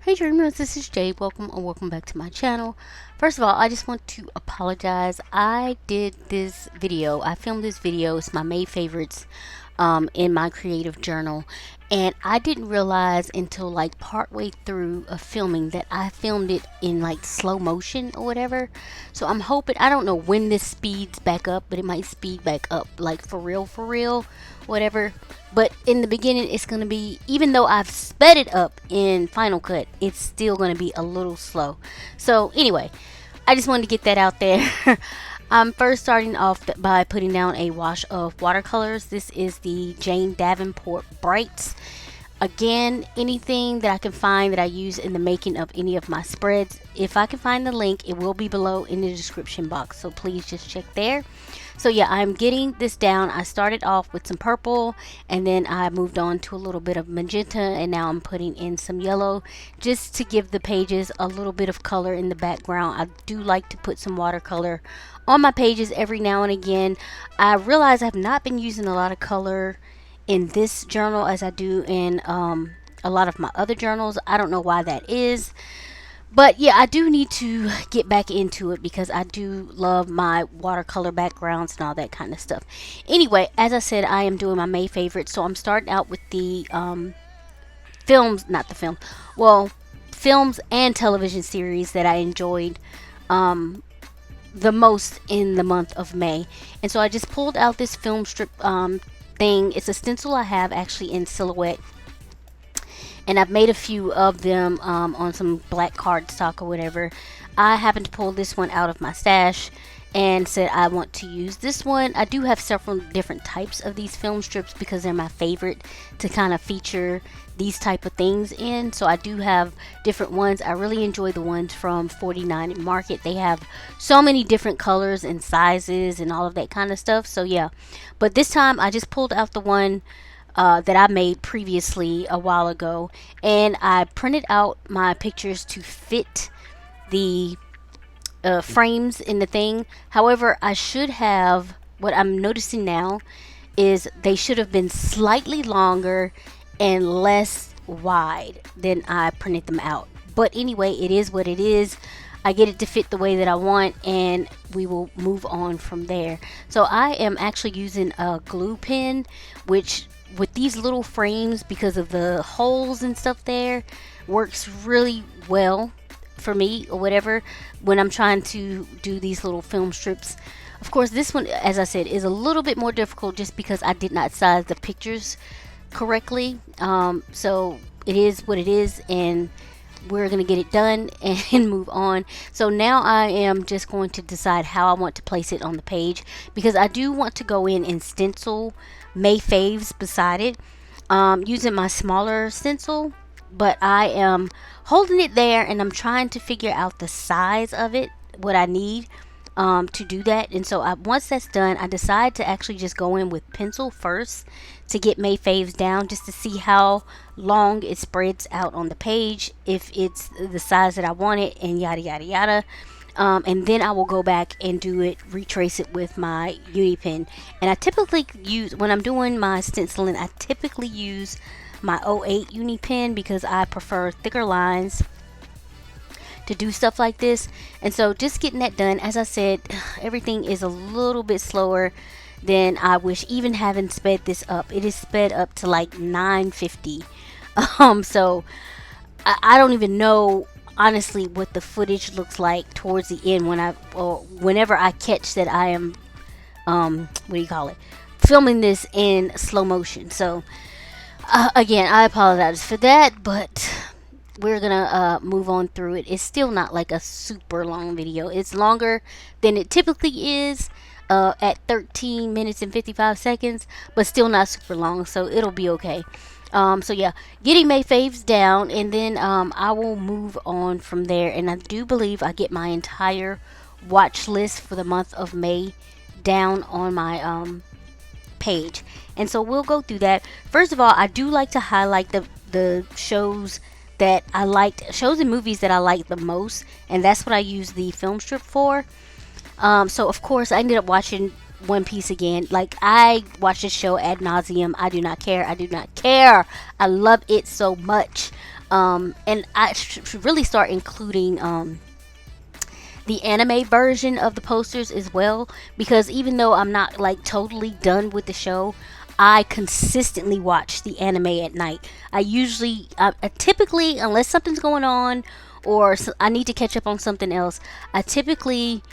Hey Dreamers, this is Jay. Welcome or welcome back to my channel. First of all, I just want to apologize. I filmed this video. It's my May favorites in my creative journal. And I didn't realize until like partway through of filming that I filmed it in like slow motion or whatever. So I'm hoping, I don't know when this speeds back up, but it might speed back up like for real, whatever. But in the beginning, it's going to be, even though I've sped it up in Final Cut, it's still going to be a little slow. So anyway, I just wanted to get that out there. I'm first starting off by putting down a wash of watercolors. This is the Jane Davenport Brights. Again, anything that I can find that I use in the making of any of my spreads, if I can find the link, it will be below in the description box. So please just check there. So yeah, I'm getting this down. I started off with some purple and then I moved on to a little bit of magenta, and now I'm putting in some yellow just to give the pages a little bit of color in the background. I do like to put some watercolor on my pages every now and again. I realize I've not been using a lot of color in this journal as I do in a lot of my other journals. I don't know why that is. But yeah, I do need to get back into it because I do love my watercolor backgrounds and all that kind of stuff. Anyway, as I said, I am doing my May favorites. So I'm starting out with the films and television series that I enjoyed the most in the month of May. And so I just pulled out this film strip thing. It's a stencil I have actually in silhouette, and I've made a few of them on some black cardstock or whatever. I happened to pull this one out of my stash and said I want to use this one. I do have several different types of these film strips because they're my favorite to kind of feature these type of things in. So I do have different ones. I really enjoy the ones from 49 and Market. They have so many different colors and sizes and all of that kind of stuff. So yeah, but this time I just pulled out the one that I made previously a while ago, and I printed out my pictures to fit the frames in the thing. However, I should have, what I'm noticing now is they should have been slightly longer and less wide than I printed them out. But anyway, it is what it is. I get it to fit the way that I want, and we will move on from there. So I am actually using a glue pen, which with these little frames, because of the holes and stuff there, works really well for me or whatever when I'm trying to do these little film strips. Of course, this one, as I said, is a little bit more difficult just because I did not size the pictures correctly. So it is what it is, and we're going to get it done and move on. So now I am just going to decide how I want to place it on the page, because I do want to go in and stencil May faves beside it using my smaller stencil, but I am holding it there and I'm trying to figure out the size of it, what I need to do that. And so once that's done, I decide to actually just go in with pencil first to get May faves down, just to see how long it spreads out on the page, if it's the size that I want it, and yada yada yada. And then I will go back and retrace it with my uni pen. And I typically use, when I'm doing my stenciling, I typically use my 08 uni pen because I prefer thicker lines to do stuff like this. And so just getting that done, as I said, everything is a little bit slower than I wish. Even having sped this up, it is sped up to like 950. So I don't even know honestly what the footage looks like towards the end whenever I catch that I am filming this in slow motion. So again, I apologize for that, but we're gonna move on through it. It's still not like a super long video. It's longer than it typically is at 13 minutes and 55 seconds, but still not super long, so it'll be okay. So yeah, getting May faves down, and then I will move on from there. And I do believe I get my entire watch list for the month of May down on my page, and so we'll go through that. First of all, I do like to highlight the shows that I liked, shows and movies that I like the most, and that's what I use the film strip for. So of course I ended up watching One Piece again. Like, I watch this show ad nauseum. I do not care. I love it so much. And I should really start including the anime version of the posters as well, because even though I'm not like totally done with the show, I consistently watch the anime at night. I typically, unless something's going on or I need to catch up on something else, I typically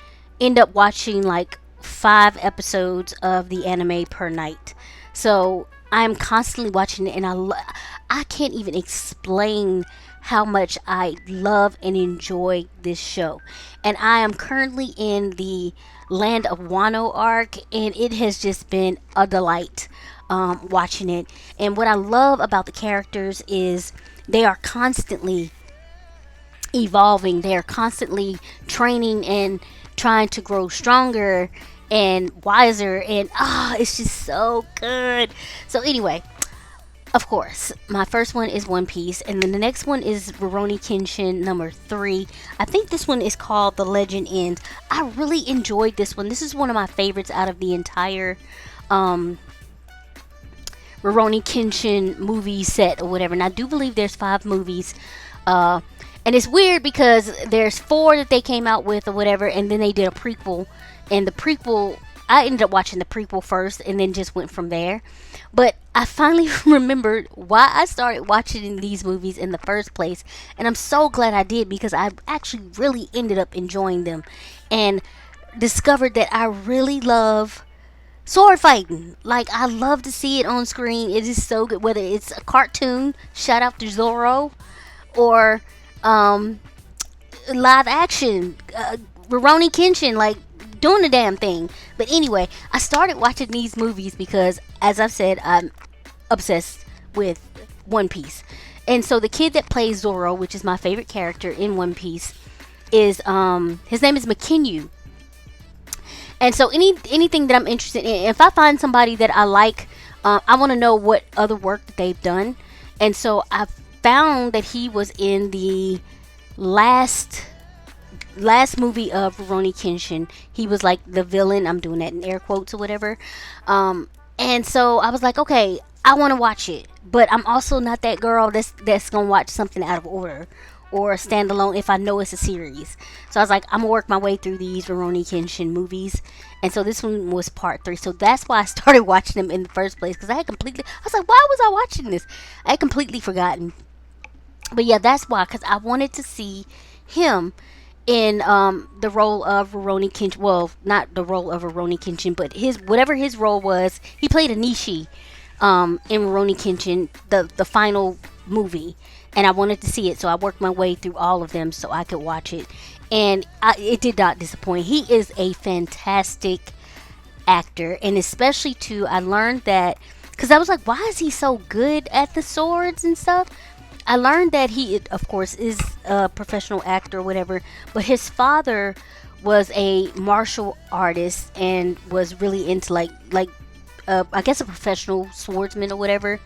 end up watching like 5 episodes of the anime per night. So I'm constantly watching it, and I can't even explain how much I love and enjoy this show. And I am currently in the Land of Wano arc, and it has just been a delight watching it. And what I love about the characters is they are constantly evolving, they are constantly training and trying to grow stronger and wiser, and it's just so good. So anyway, of course, my first one is One Piece, and then the next one is Rurouni Kenshin number 3. I think this one is called The Legend Ends. I really enjoyed this one. This is one of my favorites out of the entire Rurouni Kenshin movie set or whatever. And I do believe there's 5 movies. And it's weird because there's 4 that they came out with or whatever, and then they did a prequel. And the prequel, I ended up watching the prequel first and then just went from there. But I finally remembered why I started watching these movies in the first place. And I'm so glad I did, because I actually really ended up enjoying them and discovered that I really love sword fighting. Like, I love to see it on screen. It is so good, whether it's a cartoon, shout out to Zorro, or live action, Rurouni Kenshin, like doing the damn thing. But anyway, I started watching these movies because, as I've said, I'm obsessed with One Piece. And so the kid that plays Zoro, which is my favorite character in One Piece, is his name is McKinyu. And so anything that I'm interested in, if I find somebody that I like, I want to know what other work that they've done. And so I found that he was in the last movie of Rurouni Kenshin. He was like the villain. I'm doing that in air quotes or whatever. And so I was like, okay, I want to watch it, but I'm also not that girl that's gonna watch something out of order or standalone if I know it's a series. So I was like, I'm gonna work my way through these Rurouni Kenshin movies, and so this one was part 3. So that's why I started watching them in the first place, because I was like, why was I watching this? I had completely forgotten. But yeah, that's why, because I wanted to see him in the role of Rurouni Kenshin. Well, not the role of Rurouni Kenshin, but whatever his role was. He played a Nishi in Rurouni Kenshin, the final movie, and I wanted to see it, so I worked my way through all of them so I could watch it, and it did not disappoint. He is a fantastic actor, and especially too, I learned that, because I was like, why is he so good at the swords and stuff? I learned that he, of course, is a professional actor or whatever, but his father was a martial artist and was really into like I guess a professional swordsman or whatever,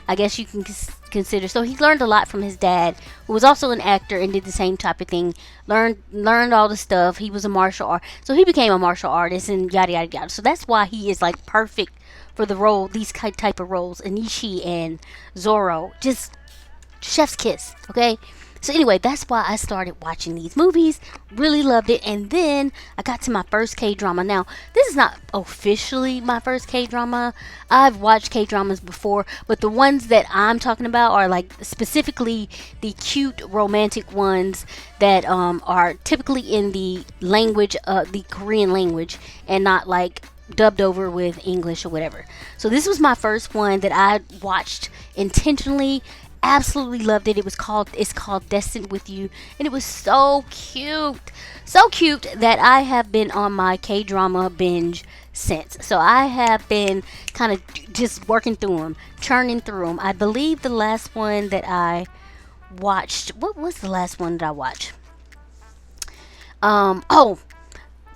I guess you can consider. So he learned a lot from his dad, who was also an actor and did the same type of thing. Learned all the stuff. He was a martial art, so he became a martial artist and yada yada yada. So that's why he is like perfect for the role, these type of roles. Anishi and Zoro, just chef's kiss, okay? So anyway, that's why I started watching these movies. Really loved it. And then I got to my first K-drama. Now, this is not officially my first K-drama. I've watched K-dramas before, but the ones that I'm talking about are like specifically the cute romantic ones that are typically in the language, the Korean language, and not like dubbed over with English or whatever. So this was my first one that I watched intentionally. Absolutely loved it. It's called Destined with You, and it was so cute that I have been on my K-drama binge since. So I have been kind of just working through them, churning through them. I believe the last one that I watched, what was the last one that I watched?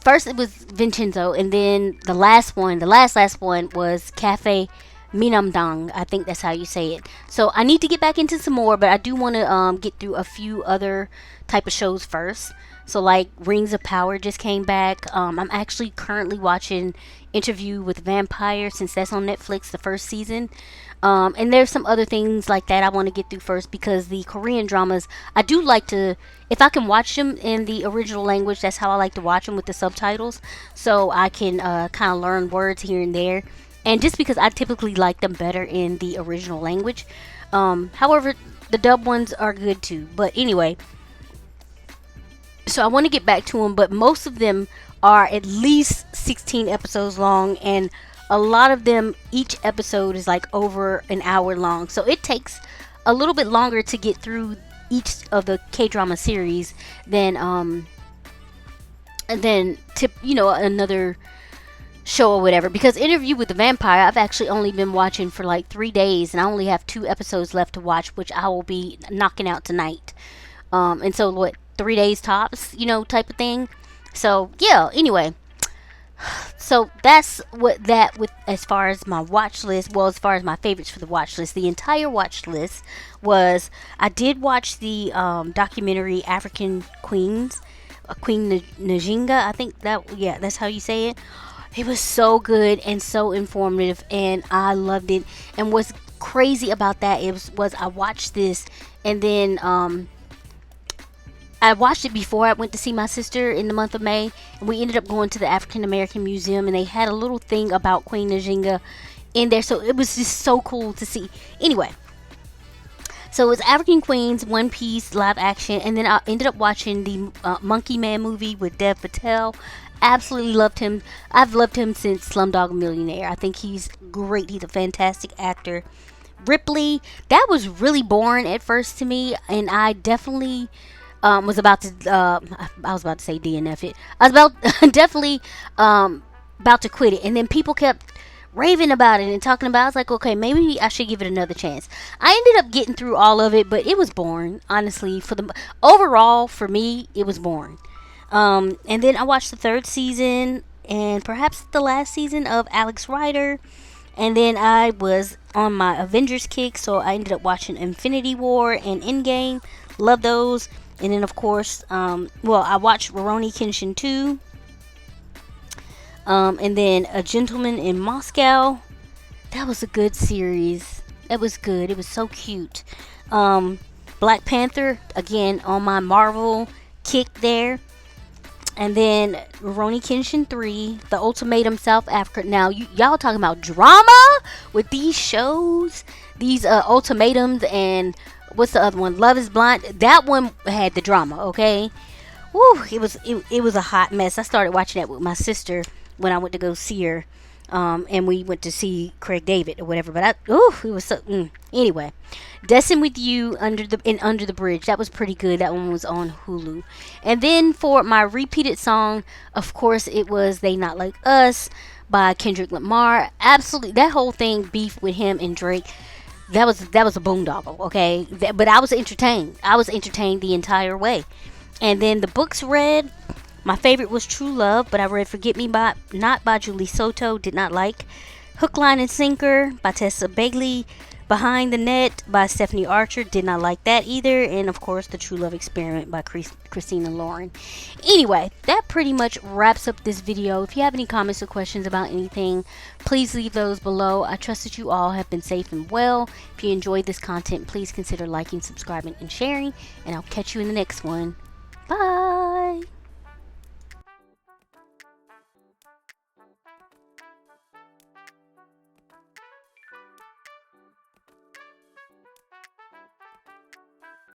First it was Vincenzo, and then the last one was Cafe Minamdang. I think that's how you say it. So I need to get back into some more, but I do want to get through a few other type of shows first. So like Rings of Power just came back. I'm actually currently watching Interview with Vampire, since that's on Netflix, the first season. And there's some other things like that I want to get through first, because the Korean dramas, I do like to, if I can watch them in the original language, that's how I like to watch them, with the subtitles, so I can kind of learn words here and there. And just because I typically like them better in the original language. However, the dub ones are good too. But anyway, so I want to get back to them, but most of them are at least 16 episodes long, and a lot of them, each episode is like over an hour long. So it takes a little bit longer to get through each of the K-drama series than to, another show or whatever. Because Interview with the Vampire, I've actually only been watching for like 3 days, and I only have 2 episodes left to watch, which I will be knocking out tonight. And so what, 3 days tops, type of thing. So yeah, anyway, so that's what that with as far as my watch list. Well, as far as my favorites for the watch list, the entire watch list was, I did watch the documentary African Queens, Queen Najinga, I think that, yeah, that's how you say it. It was so good and so informative, and I loved it. And what's crazy about that was I watched this, and then I watched it before I went to see my sister in the month of May, and we ended up going to the African American Museum, and they had a little thing about Queen Najinga in there, so it was just so cool to see. Anyway, so it was African Queens, One Piece, live action, and then I ended up watching the Monkey Man movie with Dev Patel. Absolutely loved him. I've loved him since Slumdog Millionaire. I think he's great. He's a fantastic actor. Ripley, that was really boring at first to me, and I definitely was about to I was about to say DNF it. I was about definitely about to quit it, and then people kept raving about it and talking about it. I was like, okay, maybe I should give it another chance. I ended up getting through all of it, but it was boring, honestly. For the overall, for me, it was boring. And then I watched the 3rd season and perhaps the last season of Alex Rider. And then I was on my Avengers kick, so I ended up watching Infinity War and Endgame. Love those. And then, of course, I watched Rurouni Kenshin 2. And then A Gentleman in Moscow. That was a good series. It was good. It was so cute. Black Panther, again, on my Marvel kick there. And then Rurouni Kenshin 3, The Ultimatum South Africa. Now, y'all talking about drama with these shows? These ultimatums, and what's the other one? Love is Blind. That one had the drama, okay? Woo, it was a hot mess. I started watching that with my sister when I went to go see her. And we went to see Craig David or whatever. But it was so. Anyway, Destined with You, Under the Bridge. That was pretty good. That one was on Hulu. And then for my repeated song, of course, it was "They Not Like Us" by Kendrick Lamar. Absolutely, that whole thing, beef with him and Drake. That was a boondoggle. Okay, but I was entertained. I was entertained the entire way. And then the books read. My favorite was True Love, but I read Forget Me Not by Julie Soto, did not like. Hook, Line, and Sinker by Tessa Bailey. Behind the Net by Stephanie Archer, did not like that either. And of course, The True Love Experiment by Christina Lauren. Anyway, that pretty much wraps up this video. If you have any comments or questions about anything, please leave those below. I trust that you all have been safe and well. If you enjoyed this content, please consider liking, subscribing, and sharing. And I'll catch you in the next one. Bye!